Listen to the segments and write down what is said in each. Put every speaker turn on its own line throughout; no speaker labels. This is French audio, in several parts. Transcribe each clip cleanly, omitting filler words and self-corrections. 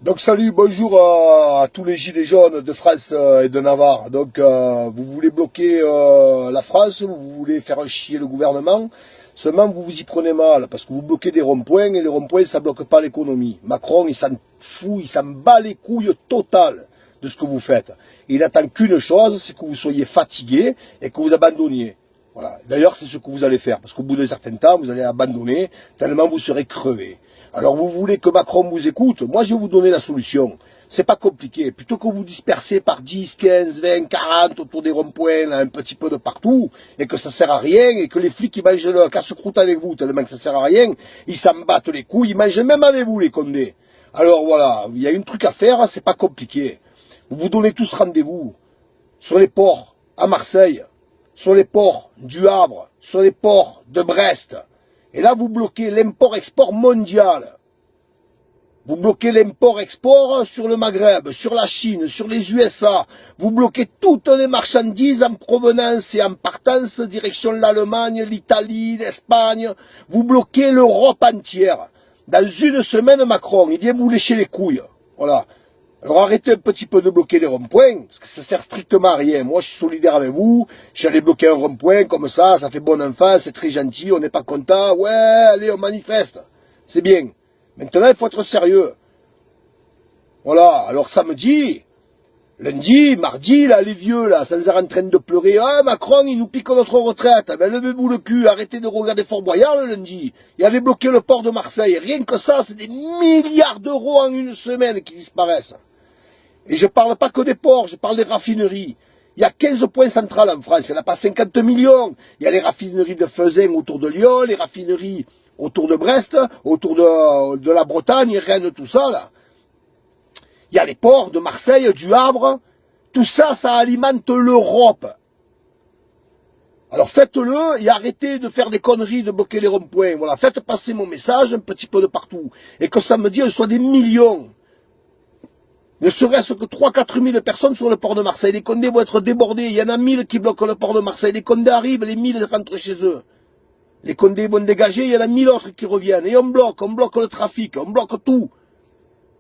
Donc salut, bonjour à tous les gilets jaunes de France et de Navarre. Donc vous voulez bloquer la France, vous voulez faire chier le gouvernement. Seulement vous vous y prenez mal parce que vous bloquez des ronds-points et les ronds-points ça bloque pas l'économie. Macron il s'en fout, il s'en bat les couilles totales de ce que vous faites. Il attend qu'une chose, c'est que vous soyez fatigué et que vous abandonniez. Voilà. D'ailleurs c'est ce que vous allez faire parce qu'au bout d'un certain temps vous allez abandonner tellement vous serez crevé. Alors vous voulez que Macron vous écoute? Moi je vais vous donner la solution. C'est pas compliqué. Plutôt que vous disperser par 10, 15, 20, 40 autour des ronds-points, là, un petit peu de partout, et que ça sert à rien, et que les flics ils mangent le casse-croûte avec vous, tellement que ça sert à rien, ils s'en battent les couilles, ils mangent même avec vous les condés. Alors voilà, il y a un truc à faire, c'est pas compliqué. Vous vous donnez tous rendez-vous sur les ports à Marseille, sur les ports du Havre, sur les ports de Brest. Et là, vous bloquez l'import-export mondial. Vous bloquez l'import-export sur le Maghreb, sur la Chine, sur les USA. Vous bloquez toutes les marchandises en provenance et en partance, direction l'Allemagne, l'Italie, l'Espagne. Vous bloquez l'Europe entière. Dans une semaine, Macron, il vient vous lécher les couilles. Voilà. Alors arrêtez un petit peu de bloquer les ronds-points, parce que ça sert strictement à rien. Moi je suis solidaire avec vous, j'allais bloquer un rond-point comme ça fait bon enfant, c'est très gentil, on n'est pas content, ouais, allez on manifeste, c'est bien. Maintenant il faut être sérieux. Voilà, alors samedi, lundi, mardi, là, les vieux, là, sans arrêt en train de pleurer, ah, Macron, il nous pique notre retraite, ben levez-vous le cul, arrêtez de regarder Fort Boyard le lundi, il avait bloqué le port de Marseille, rien que ça, c'est des milliards d'euros en une semaine qui disparaissent. Et je parle pas que des ports, je parle des raffineries. Il y a 15 points centrales en France, il n'y en a pas 50 millions. Il y a les raffineries de Feuzen autour de Lyon, les raffineries autour de Brest, autour de la Bretagne, Rennes, tout ça, là. Il y a les ports de Marseille, du Havre. Tout ça, ça alimente l'Europe. Alors faites-le et arrêtez de faire des conneries, de bloquer les ronds-points. Voilà, faites passer mon message un petit peu de partout. Et que samedi, on soit des millions. Ne serait-ce que 3-4 000 personnes sur le port de Marseille. Les Condés vont être débordés. Il y en a 1000 qui bloquent le port de Marseille. Les Condés arrivent, les 1000 rentrent chez eux. Les Condés vont dégager, il y en a 1000 autres qui reviennent. Et on bloque le trafic, on bloque tout.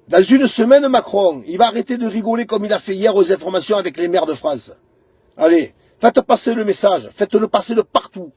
Dans une semaine, Macron, il va arrêter de rigoler comme il a fait hier aux informations avec les maires de France. Allez, faites passer le message, faites-le passer de partout.